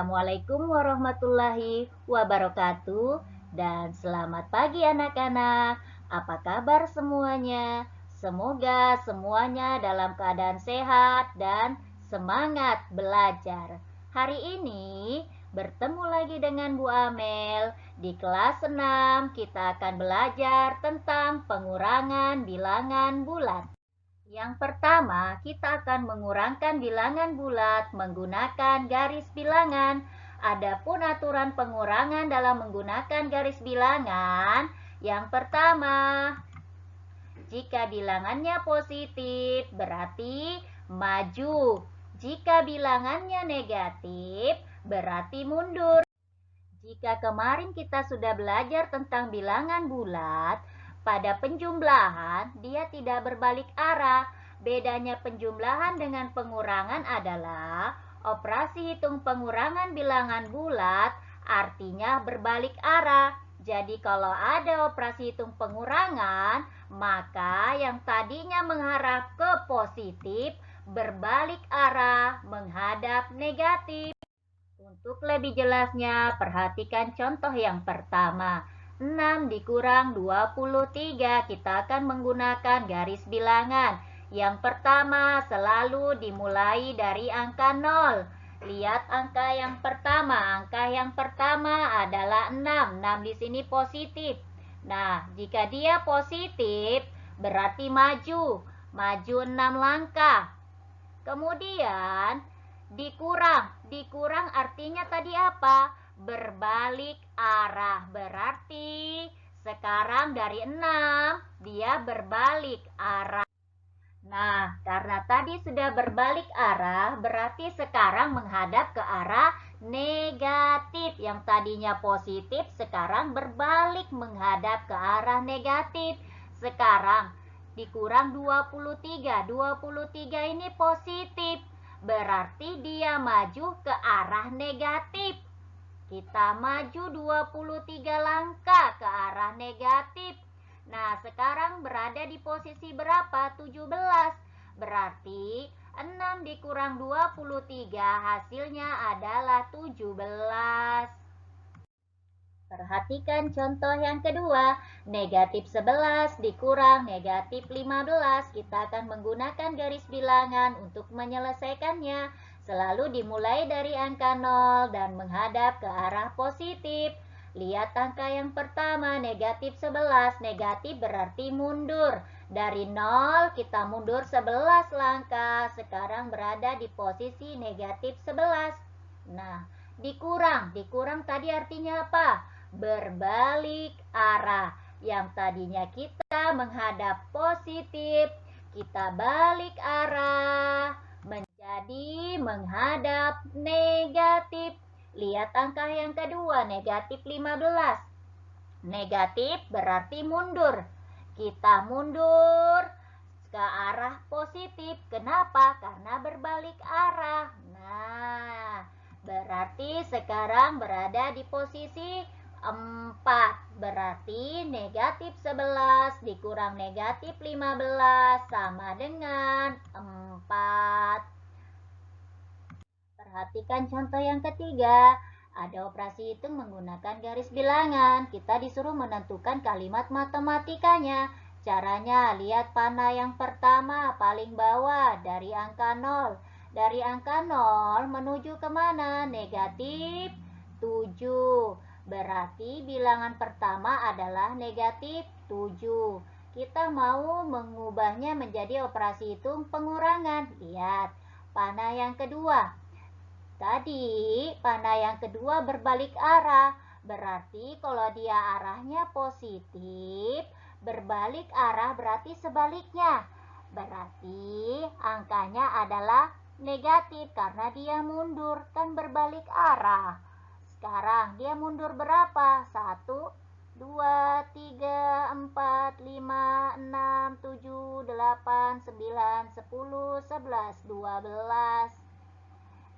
Assalamualaikum warahmatullahi wabarakatuh dan selamat pagi anak-anak. Apa kabar semuanya? Semoga semuanya dalam keadaan sehat dan semangat belajar. Hari ini bertemu lagi dengan Bu Amel. Di kelas 6 kita akan belajar tentang pengurangan bilangan bulat. Yang pertama, kita akan mengurangkan bilangan bulat menggunakan garis bilangan. Adapun aturan pengurangan dalam menggunakan garis bilangan, yang pertama, jika bilangannya positif, berarti maju. Jika bilangannya negatif, berarti mundur. Jika kemarin kita sudah belajar tentang bilangan bulat, pada penjumlahan dia tidak berbalik arah. Bedanya penjumlahan dengan pengurangan adalah operasi hitung pengurangan bilangan bulat artinya berbalik arah. Jadi kalau ada operasi hitung pengurangan, maka yang tadinya menghadap ke positif berbalik arah menghadap negatif. Untuk lebih jelasnya, perhatikan contoh yang pertama. 6 dikurang 23, kita akan menggunakan garis bilangan. Yang pertama selalu dimulai dari angka 0. Lihat angka yang pertama. Angka yang pertama adalah 6. 6 di sini positif. Nah, jika dia positif, berarti maju. Maju 6 langkah. Kemudian dikurang artinya tadi apa? Berbalik arah. Berarti sekarang dari 6 dia berbalik arah. Nah, karena tadi sudah berbalik arah, berarti sekarang menghadap ke arah negatif. Yang tadinya positif, sekarang berbalik menghadap ke arah negatif. Sekarang dikurang 23. 23 ini positif. Berarti dia maju ke arah negatif. Kita maju 23 langkah ke arah negatif. Nah, sekarang berada di posisi berapa? 17. Berarti 6 dikurang 23 hasilnya adalah 17. Perhatikan contoh yang kedua, negatif 11 dikurang negatif 15. Kita akan menggunakan garis bilangan untuk menyelesaikannya. Selalu dimulai dari angka 0 dan menghadap ke arah positif. Lihat angka yang pertama, negatif 11. Negatif berarti mundur. Dari 0 kita mundur 11 langkah. Sekarang berada di posisi negatif 11. Nah, dikurang tadi artinya apa? Berbalik arah. Yang tadinya kita menghadap positif, kita balik arah menjadi menghadap negatif. Lihat angka yang kedua, negatif 15. Negatif berarti mundur. Kita mundur ke arah positif. Kenapa? Karena berbalik arah. Nah, berarti sekarang berada di posisi 4. Berarti negatif 11 dikurang negatif 15 sama dengan 4. Perhatikan contoh yang ketiga. Ada operasi hitung menggunakan garis bilangan. Kita disuruh menentukan kalimat matematikanya. Caranya, lihat panah yang pertama paling bawah dari angka 0. Dari angka 0 menuju kemana? Negatif 7. Berarti bilangan pertama adalah negatif 7. Kita mau mengubahnya menjadi operasi hitung pengurangan. Lihat, panah yang kedua. Tadi panah yang kedua berbalik arah. Berarti kalau dia arahnya positif, berbalik arah berarti sebaliknya. Berarti angkanya adalah negatif karena dia mundur, kan berbalik arah. Sekarang dia mundur berapa? 1, 2, 3, 4, 5, 6, 7, 8, 9, 10, 11, 12.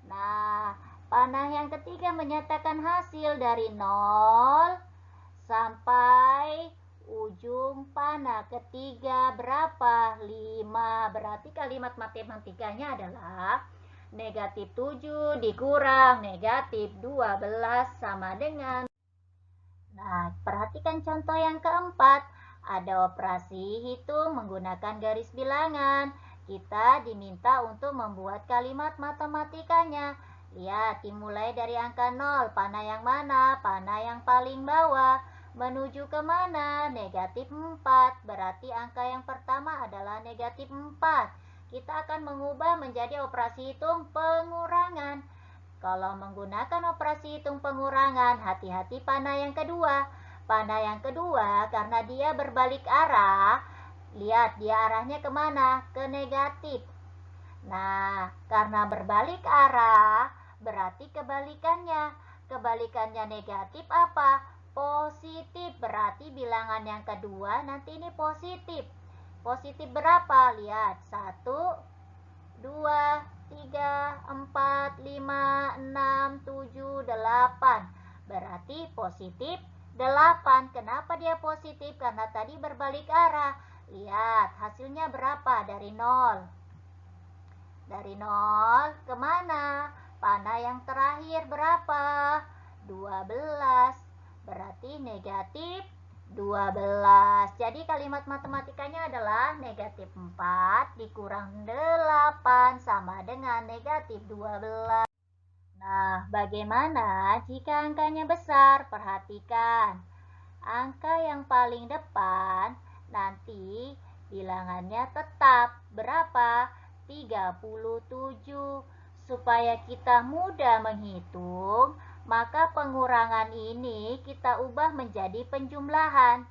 Nah, panah yang ketiga menyatakan hasil dari 0 sampai ujung panah ketiga berapa? 5. Berarti kalimat matematikanya adalah Negatif 7 dikurang negatif 12 sama dengan. Nah, perhatikan contoh yang keempat. Ada operasi hitung menggunakan garis bilangan. Kita diminta untuk membuat kalimat matematikanya. Lihat, dimulai dari angka 0. Panah yang mana? Panah yang paling bawah. Menuju ke mana? Negatif 4. Berarti angka yang pertama adalah negatif 4. Kita akan mengubah menjadi operasi hitung pengurangan. Kalau menggunakan operasi hitung pengurangan, hati-hati panah yang kedua. Panah yang kedua, karena dia berbalik arah, lihat dia arahnya kemana? Ke negatif. Nah, karena berbalik arah, berarti kebalikannya. Kebalikannya negatif apa? Positif. Berarti bilangan yang kedua nanti ini positif. Positif berapa? Lihat, 1, 2, 3, 4, 5, 6, 7, 8. Berarti positif 8. Kenapa dia positif? Karena tadi berbalik arah. Lihat, hasilnya berapa? Dari 0. Dari 0 kemana? Panah yang terakhir berapa? 12. Berarti negatif 12. Jadi kalimat matematikanya adalah negatif 4 dikurang 8 sama dengan negatif 12. Nah, bagaimana jika angkanya besar? Perhatikan. Angka yang paling depan nanti bilangannya tetap berapa? 37. Supaya kita mudah menghitung, maka pengurangan ini kita ubah menjadi penjumlahan.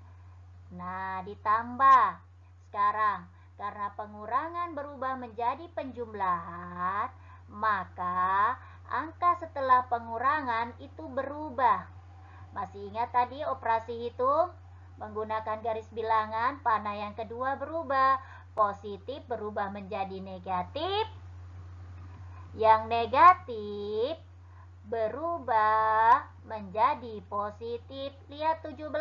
Nah, ditambah. Sekarang, karena pengurangan berubah menjadi penjumlahan, maka angka setelah pengurangan itu berubah. Masih ingat tadi operasi hitung? Menggunakan garis bilangan, panah yang kedua berubah. Positif berubah menjadi negatif. Yang negatif berubah menjadi positif. Lihat 17.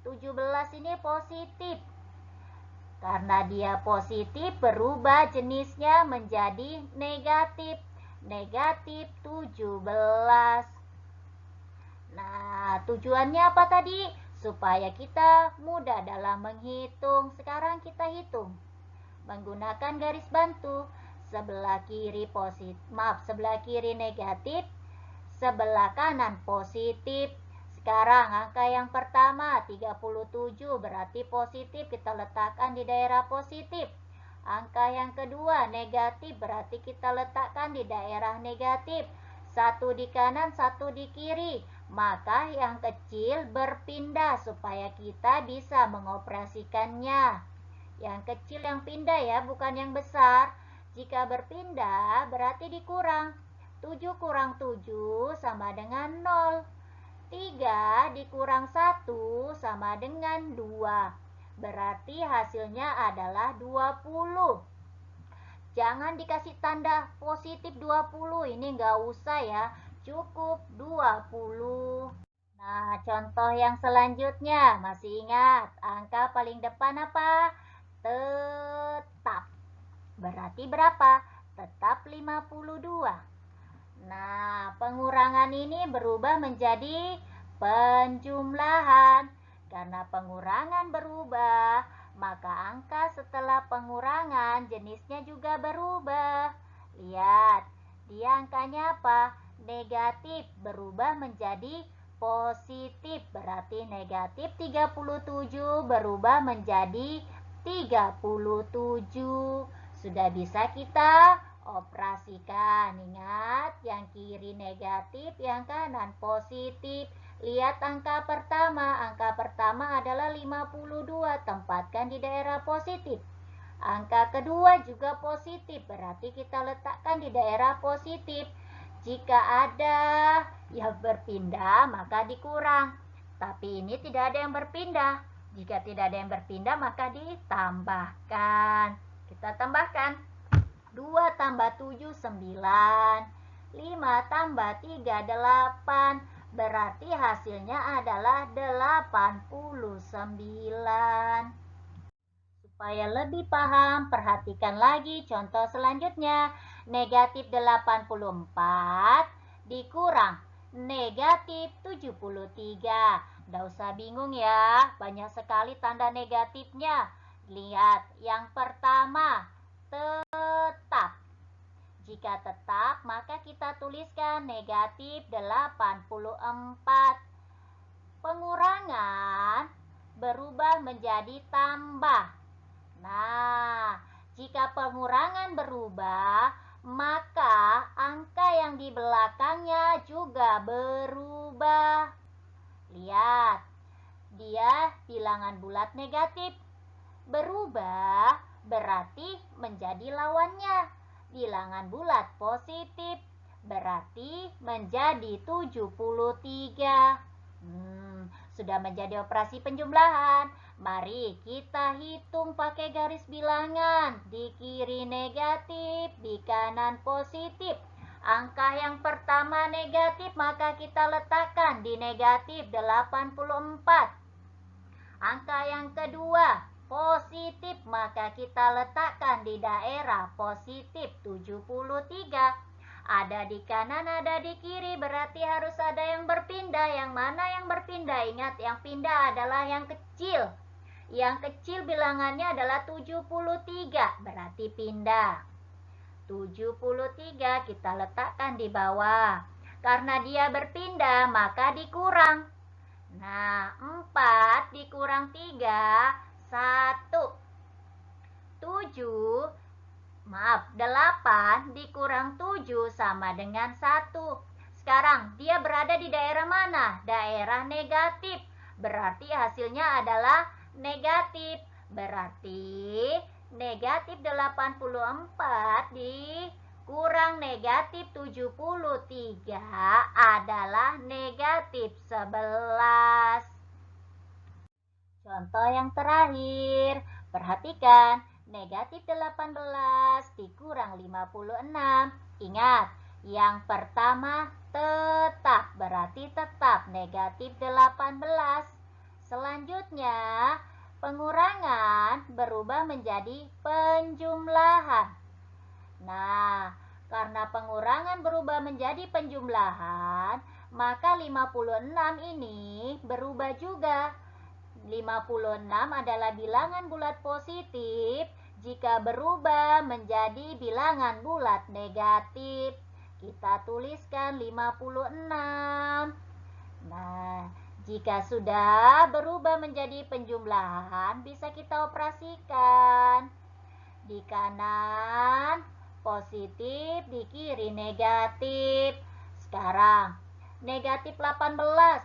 17 ini positif. Karena dia positif berubah jenisnya menjadi negatif. Negatif 17. Nah, tujuannya apa tadi? Supaya kita mudah dalam menghitung. Sekarang kita hitung menggunakan garis bantu. Sebelah kiri sebelah kiri negatif, sebelah kanan positif. Sekarang angka yang pertama 37 berarti positif, kita letakkan di daerah positif. Angka yang kedua negatif berarti kita letakkan di daerah negatif. Satu di kanan, satu di kiri. Maka yang kecil berpindah supaya kita bisa mengoperasikannya. Yang kecil yang pindah ya, bukan yang besar. Jika berpindah berarti dikurang. 7 kurang 7 sama dengan 0. 3 dikurang 1 sama dengan 2. Berarti hasilnya adalah 20. Jangan dikasih tanda positif 20. Ini nggak usah ya. Cukup 20. Nah, contoh yang selanjutnya. Masih ingat angka paling depan apa? Tetap. Berarti berapa? Tetap 52. Nah, pengurangan ini berubah menjadi penjumlahan. Karena pengurangan berubah, maka angka setelah pengurangan jenisnya juga berubah. Lihat, dia angkanya apa? Negatif berubah menjadi positif. Berarti negatif 37 berubah menjadi 37. Sudah bisa kita operasikan. Ingat, yang kiri negatif, yang kanan positif. Lihat angka pertama. Angka pertama adalah 52. Tempatkan di daerah positif. Angka kedua juga positif. Berarti kita letakkan di daerah positif. Jika ada yang berpindah, maka dikurang. Tapi ini tidak ada yang berpindah. Jika tidak ada yang berpindah, maka ditambahkan. Kita tambahkan. 2 tambah 7, 9. 5 tambah 3, 8. Berarti hasilnya adalah 89. Supaya lebih paham, perhatikan lagi contoh selanjutnya. negatif 84 dikurang negatif 73. Nggak usah bingung ya, banyak sekali tanda negatifnya. Lihat, yang pertama, tetap. Jika tetap, maka kita tuliskan negatif 84. Pengurangan berubah menjadi tambah. Nah, jika pengurangan berubah, maka angka yang di belakangnya juga berubah. Lihat, dia bilangan bulat negatif. Berubah berarti menjadi lawannya. Bilangan bulat positif berarti menjadi 73. Sudah menjadi operasi penjumlahan. Mari kita hitung pakai garis bilangan. Di kiri negatif, di kanan positif. Angka yang pertama negatif, maka kita letakkan di negatif 84. Angka yang kedua positif, maka kita letakkan di daerah positif 73. Ada di kanan, ada di kiri, berarti harus ada yang berpindah. Yang mana yang berpindah? Ingat, yang pindah adalah yang kecil. Yang kecil bilangannya adalah 73, berarti pindah. 73 kita letakkan di bawah. Karena dia berpindah, maka dikurang. Nah, 4 dikurang 3, 1. 8 dikurang 7 sama dengan 1. Sekarang, dia berada di daerah mana? Daerah negatif. Berarti hasilnya adalah negatif. Berarti negatif 84 dikurang negatif 73 adalah negatif 11. Contoh yang terakhir, perhatikan. Negatif 18 dikurang 56. Ingat, yang pertama tetap, berarti tetap negatif 18. Selanjutnya, pengurangan berubah menjadi penjumlahan. Nah, karena pengurangan berubah menjadi penjumlahan, maka 56 ini berubah juga. 56 adalah bilangan bulat positif jika berubah menjadi bilangan bulat negatif. Kita tuliskan 56. Nah, jika sudah berubah menjadi penjumlahan, bisa kita operasikan. Di kanan positif, di kiri negatif. Sekarang negatif 18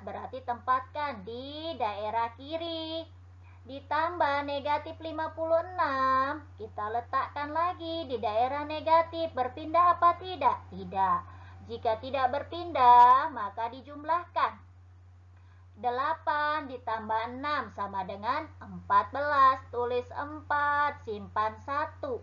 berarti tempatkan di daerah kiri. Ditambah negatif 56, kita letakkan lagi di daerah negatif. Berpindah apa tidak? Tidak. Jika tidak berpindah, maka dijumlahkan. 8 ditambah 6 sama dengan 14. Tulis 4, simpan 1.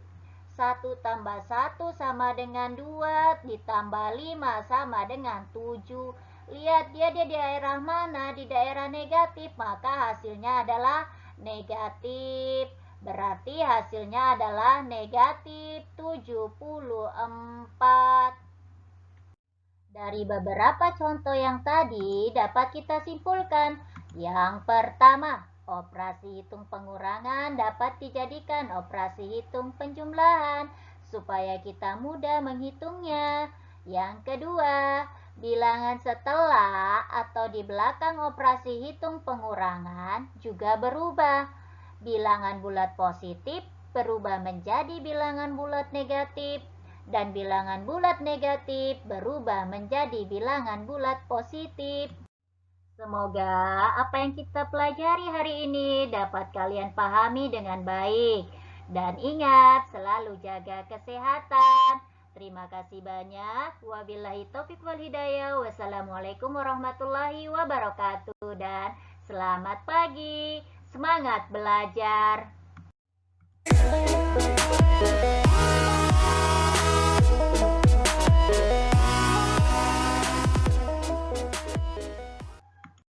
1 tambah 1 sama dengan 2, ditambah 5 sama dengan 7. Lihat dia di daerah mana? Di daerah negatif, maka hasilnya adalah negatif. Berarti hasilnya adalah negatif 74. Dari beberapa contoh yang tadi dapat kita simpulkan. Yang pertama, operasi hitung pengurangan dapat dijadikan operasi hitung penjumlahan supaya kita mudah menghitungnya. Yang kedua, bilangan setelah atau di belakang operasi hitung pengurangan juga berubah. Bilangan bulat positif berubah menjadi bilangan bulat negatif dan bilangan bulat negatif berubah menjadi bilangan bulat positif. Semoga apa yang kita pelajari hari ini dapat kalian pahami dengan baik. Dan ingat, selalu jaga kesehatan. Terima kasih banyak. Wabillahi taufiq wal hidayah. Wassalamualaikum warahmatullahi wabarakatuh. Dan selamat pagi. Semangat belajar.